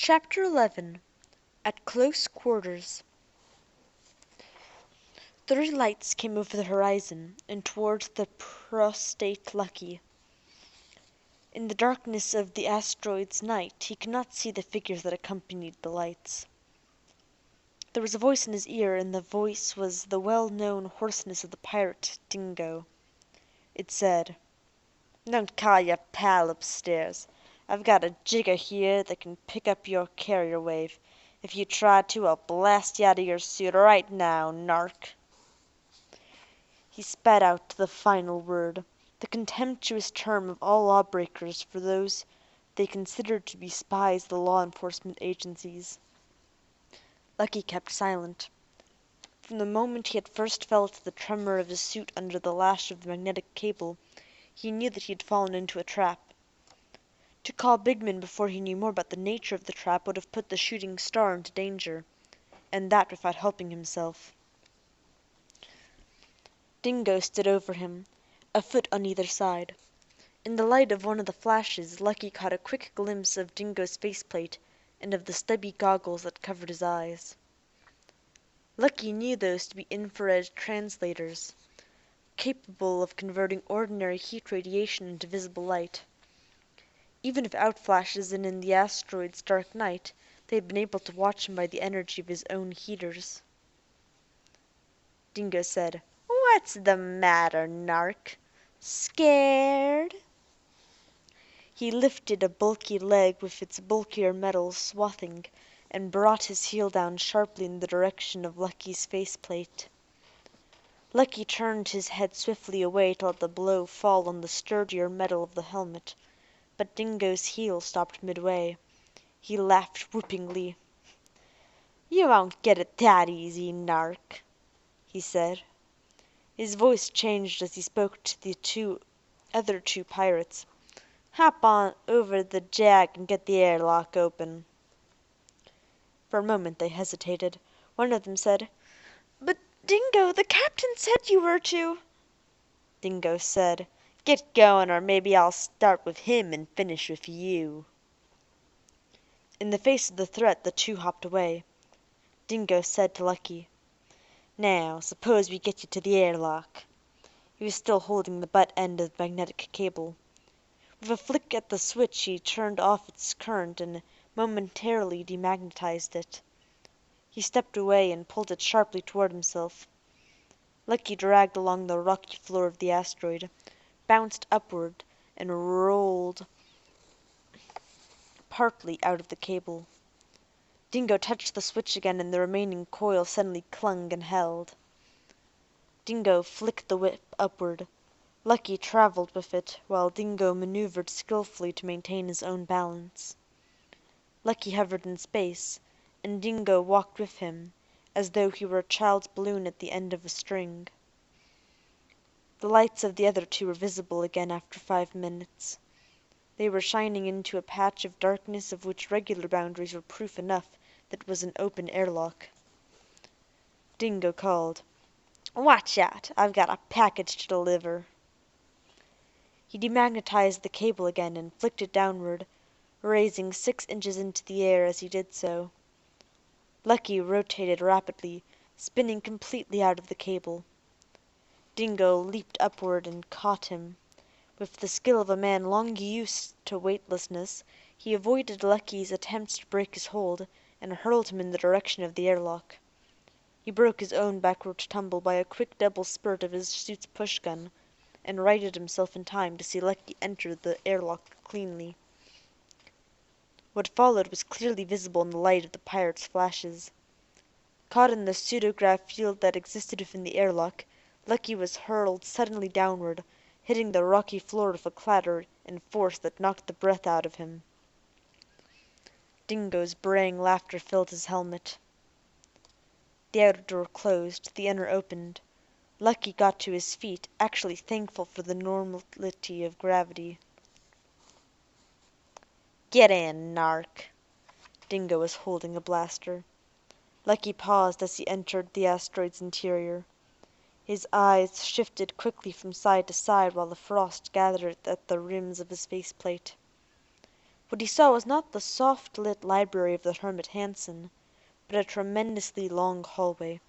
Chapter 11 At Close Quarters 3 lights came over the horizon and toward the prostrate Lucky. In the darkness of the asteroid's night he could not see the figures that accompanied the lights. There was a voice in his ear, and the voice was the well-known hoarseness of the pirate Dingo. It said, "Don't call your pal upstairs. I've got a jigger here that can pick up your carrier wave. If you try to, I'll blast you out of your suit right now, narc." He spat out the final word, the contemptuous term of all lawbreakers for those they considered to be spies of the law enforcement agencies. Lucky kept silent. From the moment he had first felt the tremor of his suit under the lash of the magnetic cable, he knew that he had fallen into a trap. To call Bigman before he knew more about the nature of the trap would have put the shooting Starr into danger, and that without helping himself. Dingo stood over him, a foot on either side. In the light of one of the flashes, Lucky caught a quick glimpse of Dingo's faceplate and of the stubby goggles that covered his eyes. Lucky knew those to be infrared translators, capable of converting ordinary heat radiation into visible light. Even if outflashes and in the asteroid's dark night, they had been able to watch him by the energy of his own heaters. Dingo said, "What's the matter, narc? Scared?" He lifted a bulky leg with its bulkier metal swathing and brought his heel down sharply in the direction of Lucky's faceplate. Lucky turned his head swiftly away to let the blow fall on the sturdier metal of the helmet, but Dingo's heel stopped midway. He laughed whoopingly. "You won't get it that easy, narc," he said. His voice changed as he spoke to the other two pirates. "Hop on over the jag and get the airlock open." For a moment they hesitated. One of them said, "But, Dingo, the captain said you were to—" Dingo said, "Get going, or maybe I'll start with him and finish with you." In the face of the threat, the two hopped away. Dingo said to Lucky, "Now, suppose we get you to the airlock." He was still holding the butt end of the magnetic cable. With a flick at the switch he turned off its current and momentarily demagnetized it. He stepped away and pulled it sharply toward himself. Lucky dragged along the rocky floor of the asteroid, bounced upward, and rolled partly out of the cable. Dingo touched the switch again and the remaining coil suddenly clung and held. Dingo flicked the whip upward. Lucky traveled with it, while Dingo maneuvered skillfully to maintain his own balance. Lucky hovered in space, and Dingo walked with him, as though he were a child's balloon at the end of a string. The lights of the other two were visible again after 5 minutes. They were shining into a patch of darkness of which regular boundaries were proof enough that it was an open airlock. Dingo called, "Watch out, I've got a package to deliver." He demagnetized the cable again and flicked it downward, raising 6 inches into the air as he did so. Lucky rotated rapidly, spinning completely out of the cable. Dingo leaped upward and caught him. With the skill of a man long used to weightlessness, he avoided Lucky's attempts to break his hold and hurled him in the direction of the airlock. He broke his own backward tumble by a quick double spurt of his suit's push-gun, and righted himself in time to see Lucky enter the airlock cleanly. What followed was clearly visible in the light of the pirate's flashes. Caught in the pseudograph field that existed within the airlock, Lucky was hurled suddenly downward, hitting the rocky floor with a clatter and force that knocked the breath out of him. Dingo's braying laughter filled his helmet. The outer door closed, the inner opened. Lucky got to his feet, actually thankful for the normality of gravity. "Get in, narc." Dingo was holding a blaster. Lucky paused as he entered the asteroid's interior. His eyes shifted quickly from side to side while the frost gathered at the rims of his faceplate. What he saw was not the soft-lit library of the hermit Hansen, but a tremendously long hallway,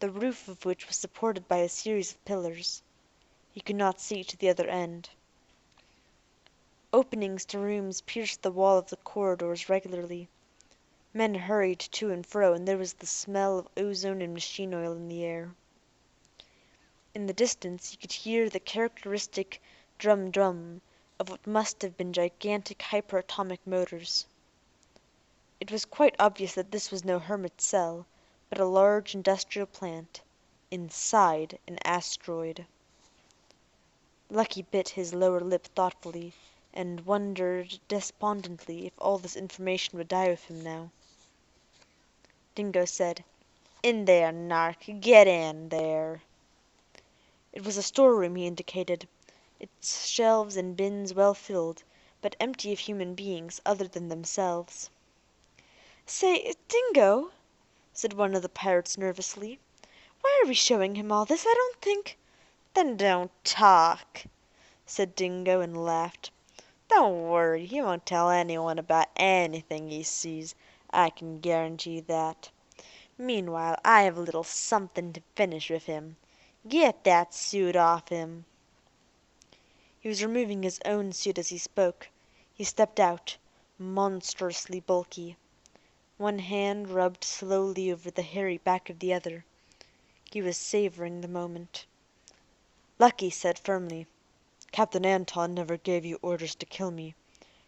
the roof of which was supported by a series of pillars. He could not see to the other end. Openings to rooms pierced the wall of the corridors regularly. Men hurried to and fro, and there was the smell of ozone and machine oil in the air. In the distance he could hear the characteristic drum-drum of what must have been gigantic hyperatomic motors. It was quite obvious that this was no hermit's cell, but a large industrial plant inside an asteroid. Lucky bit his lower lip thoughtfully, and wondered despondently if all this information would die with him now. Dingo said, "In there, Nark, get in there." It was a storeroom he indicated, its shelves and bins well filled, but empty of human beings other than themselves. "Say, Dingo," said one of the pirates nervously, "why are we showing him all this? I don't think—" "Then don't talk," said Dingo, and laughed. "Don't worry, he won't tell anyone about anything he sees, I can guarantee that. Meanwhile I have a little something to finish with him. Get that suit off him." He was removing his own suit as he spoke. He stepped out, monstrously bulky. One hand rubbed slowly over the hairy back of the other. He was savoring the moment. Lucky said firmly, "Captain Anton never gave you orders to kill me.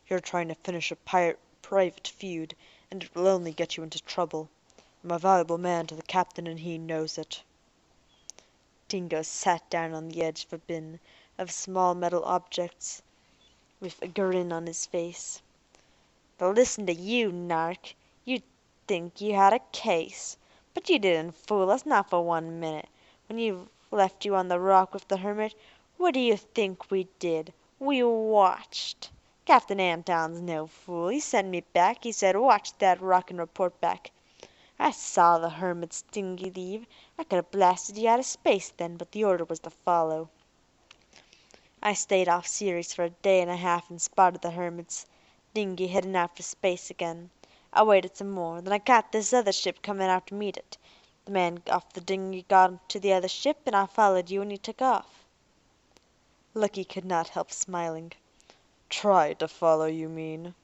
You're trying to finish a private feud, and it will only get you into trouble. I'm a valuable man to the captain, and he knows it." Dingo sat down on the edge of a bin of small metal objects, with a grin on his face. "But listen to you, Nark. You'd think you had a case. But you didn't fool us, not for 1 minute. When you left you on the rock with the hermit, what do you think we did? We watched. Captain Anton's no fool. He sent me back. He said, 'Watch that rock and report back.' I saw the hermit's dinghy leave. I could have blasted you out of space then, but the order was to follow. I stayed off Ceres for a day and a half and spotted the hermit's dinghy heading out for space again. I waited some more. Then I caught this other ship coming out to meet it. The man off the dinghy got into the other ship, and I followed you when you took off." Lucky could not help smiling. "Tried to follow, you mean?"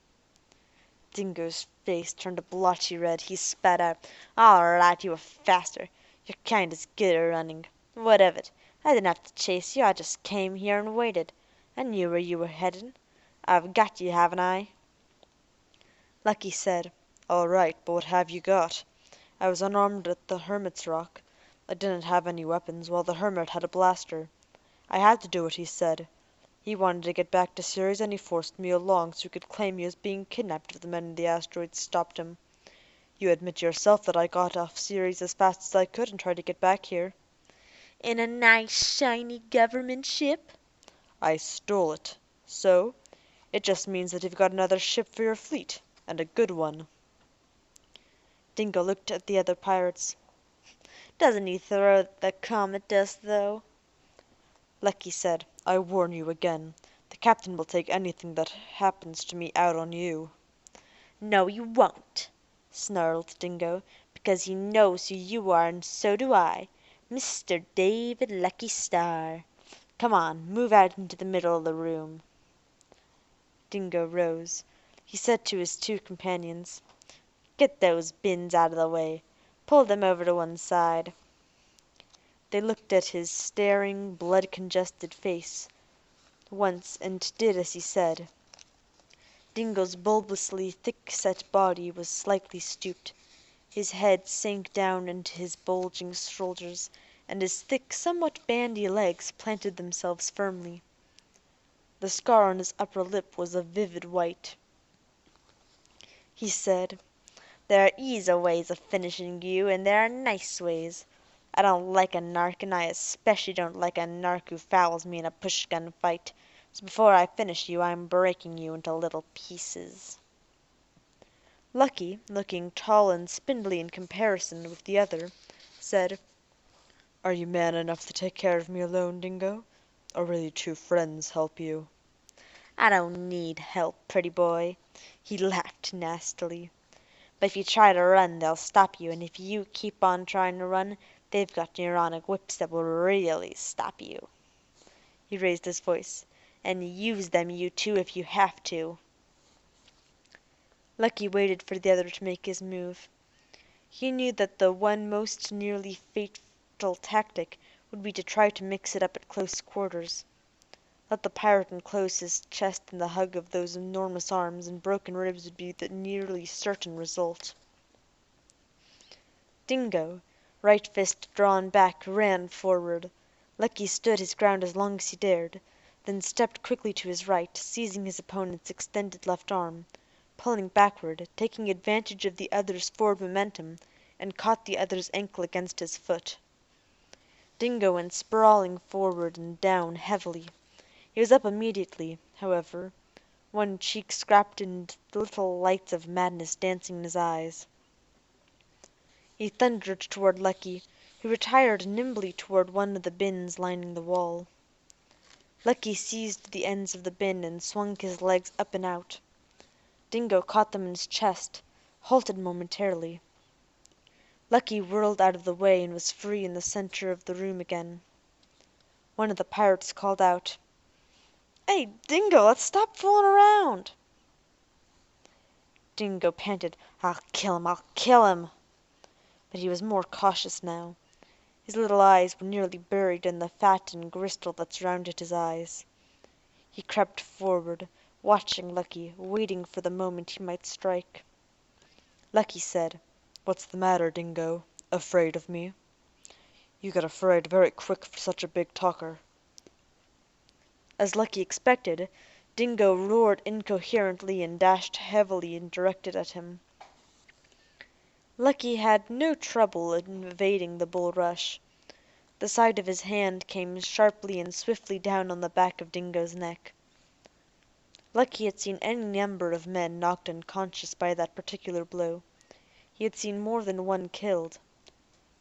Dingo's face turned a blotchy red. He spat out, "All right, you were faster. Your kind is good at running. What of it? I didn't have to chase you. I just came here and waited. I knew where you were heading. I've got you, haven't I?" Lucky said, "All right, but what have you got? I was unarmed at the hermit's rock. I didn't have any weapons, while the hermit had a blaster. I had to do what he said. He wanted to get back to Ceres, and he forced me along so he could claim you as being kidnapped if the men in the asteroids stopped him. You admit yourself that I got off Ceres as fast as I could and tried to get back here." "In a nice, shiny government ship?" "I stole it. So? It just means that you've got another ship for your fleet, and a good one." Dingo looked at the other pirates. "Doesn't he throw the comet dust, though?" Lucky said, "I warn you again. The captain will take anything that happens to me out on you." "No, he won't," snarled Dingo, "because he knows who you are, and so do I. Mr. David Lucky Starr. Come on, move out into the middle of the room." Dingo rose. He said to his two companions, "Get those bins out of the way. Pull them over to one side." They looked at his staring, blood-congested face once and did as he said. Dingo's bulbously thick-set body was slightly stooped. His head sank down into his bulging shoulders, and his thick, somewhat bandy legs planted themselves firmly. The scar on his upper lip was a vivid white. He said, "There are easy ways of finishing you, and there are nice ways. I don't like a nark, and I especially don't like a nark who fouls me in a push-gun fight. So before I finish you, I'm breaking you into little pieces." Lucky, looking tall and spindly in comparison with the other, said, "Are you man enough to take care of me alone, Dingo? Or will your two friends help you?" "I don't need help, pretty boy. He laughed nastily. "But if you try to run, they'll stop you, and if you keep on trying to run, they've got neuronic whips that will really stop you." He raised his voice. "And use them, you two, if you have to." Lucky waited for the other to make his move. He knew that the one most nearly fatal tactic would be to try to mix it up at close quarters. Let the pirate enclose his chest in the hug of those enormous arms, and broken ribs would be the nearly certain result. Dingo, right fist drawn back, ran forward. Lucky stood his ground as long as he dared, then stepped quickly to his right, seizing his opponent's extended left arm, pulling backward, taking advantage of the other's forward momentum, and caught the other's ankle against his foot. Dingo went sprawling forward and down heavily. He was up immediately, however, one cheek scraped and the little lights of madness dancing in his eyes. He thundered toward Lucky, who retired nimbly toward one of the bins lining the wall. Lucky seized the ends of the bin and swung his legs up and out. Dingo caught them in his chest, halted momentarily. Lucky whirled out of the way and was free in the center of the room again. One of the pirates called out, "Hey, Dingo, let's stop fooling around." Dingo panted, "I'll kill him, I'll kill him." But he was more cautious now. His little eyes were nearly buried in the fat and gristle that surrounded his eyes. He crept forward, watching Lucky, waiting for the moment he might strike. Lucky said, "What's the matter, Dingo? Afraid of me? You get afraid very quick for such a big talker." As Lucky expected, Dingo roared incoherently and dashed heavily and directed at him. Lucky had no trouble in evading the bull rush. The side of his hand came sharply and swiftly down on the back of Dingo's neck. Lucky had seen any number of men knocked unconscious by that particular blow. He had seen more than one killed.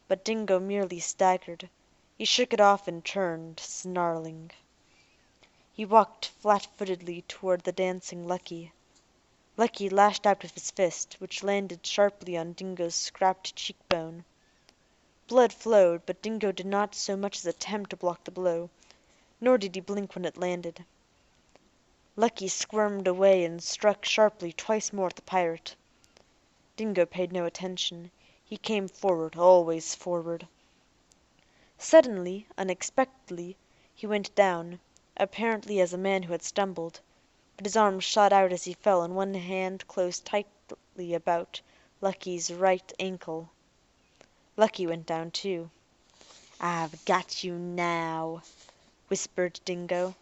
But Dingo merely staggered. He shook it off and turned, snarling. He walked flat-footedly toward the dancing Lucky. Lucky lashed out with his fist, which landed sharply on Dingo's scrapped cheekbone. Blood flowed, but Dingo did not so much as attempt to block the blow, nor did he blink when it landed. Lucky squirmed away and struck sharply twice more at the pirate. Dingo paid no attention. He came forward, always forward. Suddenly, unexpectedly, he went down, apparently as a man who had stumbled, but his arm shot out as he fell and one hand closed tightly about Lucky's right ankle. Lucky went down too. "I've got you now," whispered Dingo.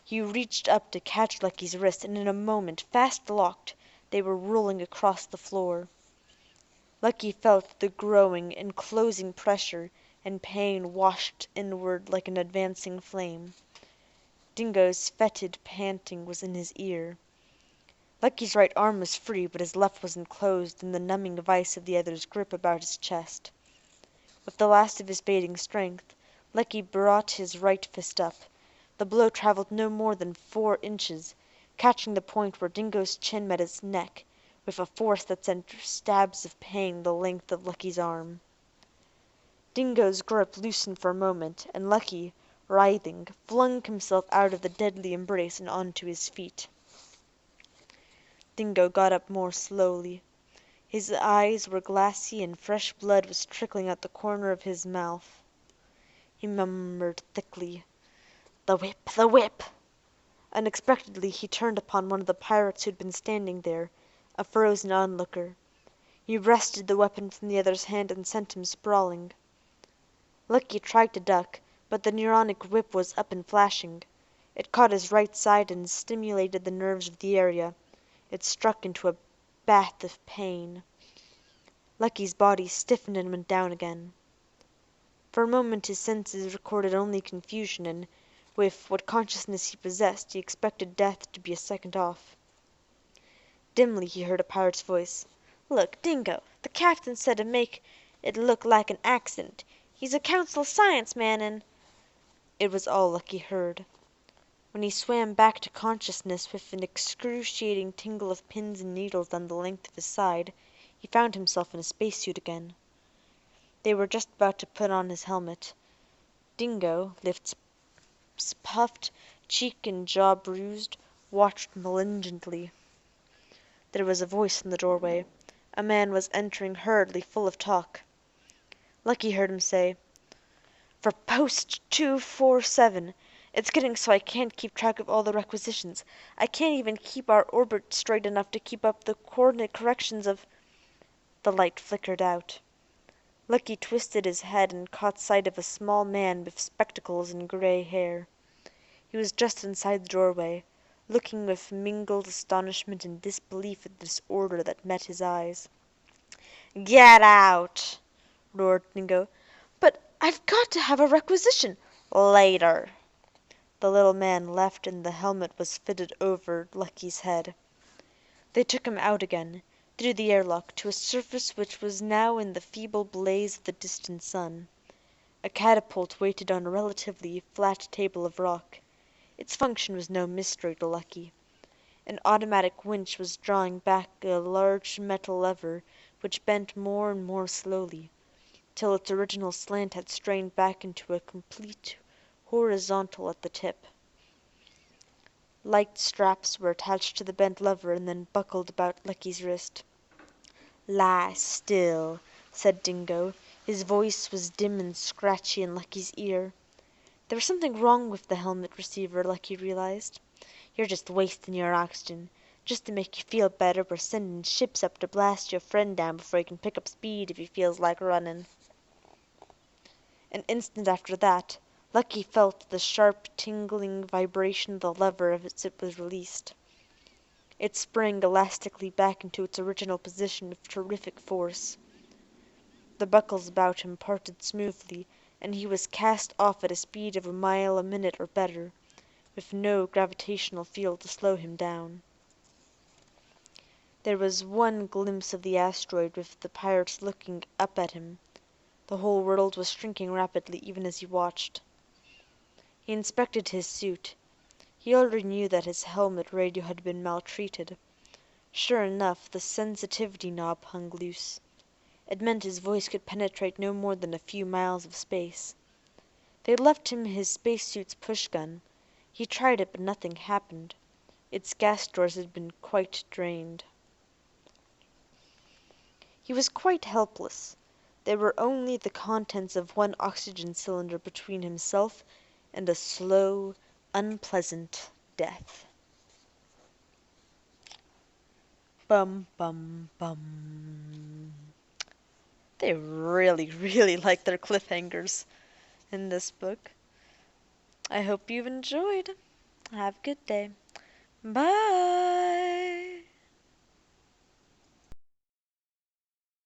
He reached up to catch Lucky's wrist, and in a moment, fast locked, they were rolling across the floor. Lucky felt the growing, enclosing pressure, and pain washed inward like an advancing flame. Dingo's fetid panting was in his ear. Lucky's right arm was free, but his left was enclosed in the numbing vice of the other's grip about his chest. With the last of his fading strength, Lucky brought his right fist up. The blow traveled no more than 4 inches, catching the point where Dingo's chin met his neck, with a force that sent stabs of pain the length of Lucky's arm. Dingo's grip loosened for a moment, and Lucky, writhing, flung himself out of the deadly embrace and on to his feet. Dingo got up more slowly. His eyes were glassy and fresh blood was trickling out the corner of his mouth. He murmured thickly, "The whip! The whip!" Unexpectedly he turned upon one of the pirates who had been standing there, a frozen onlooker. He wrested the weapon from the other's hand and sent him sprawling. Lucky tried to duck, but the neuronic whip was up and flashing. It caught his right side and stimulated the nerves of the area. It struck into a bath of pain. Lucky's body stiffened and went down again. For a moment his senses recorded only confusion, and with what consciousness he possessed, he expected death to be a second off. Dimly he heard a pirate's voice. "Look, Dingo, the captain said to make it look like an accident. He's a Council Science man and—" It was all Lucky heard. When he swam back to consciousness with an excruciating tingle of pins and needles down the length of his side, he found himself in a spacesuit again. They were just about to put on his helmet. Dingo, lips puffed, cheek and jaw bruised, watched malignantly. There was a voice in the doorway. A man was entering hurriedly, full of talk. Lucky heard him say, "For post 247. It's getting so I can't keep track of all the requisitions. I can't even keep our orbit straight enough to keep up the coordinate corrections of—" The light flickered out. Lucky twisted his head and caught sight of a small man with spectacles and gray hair. He was just inside the doorway, looking with mingled astonishment and disbelief at this order that met his eyes. "Get out!" roared Dingo. "But I've got to have a requisition." "Later." The little man left and the helmet was fitted over Lucky's head. They took him out again, through the airlock, to a surface which was now in the feeble blaze of the distant sun. A catapult waited on a relatively flat table of rock. Its function was no mystery to Lucky. An automatic winch was drawing back a large metal lever which bent more and more slowly, till its original slant had strained back into a complete horizontal at the tip. Light straps were attached to the bent lever and then buckled about Lucky's wrist. "Lie still," said Dingo. His voice was dim and scratchy in Lucky's ear. There was something wrong with the helmet receiver, Lucky realized. "You're just wasting your oxygen. Just to make you feel better, we're sending ships up to blast your friend down before he can pick up speed if he feels like running." An instant after that, Lucky felt the sharp, tingling vibration of the lever as it was released. It sprang elastically back into its original position with terrific force. The buckles about him parted smoothly, and he was cast off at a speed of a mile a minute or better, with no gravitational field to slow him down. There was one glimpse of the asteroid with the pirates looking up at him. The whole world was shrinking rapidly even as he watched. He inspected his suit. He already knew that his helmet radio had been maltreated. Sure enough, the sensitivity knob hung loose. It meant his voice could penetrate no more than a few miles of space. They'd left him his spacesuit's push-gun. He tried it, but nothing happened. Its gas stores had been quite drained. He was quite helpless. There were only the contents of one oxygen cylinder between himself and a slow, unpleasant death. Bum, bum, bum. They really, really like their cliffhangers in this book. I hope you've enjoyed. Have a good day. Bye.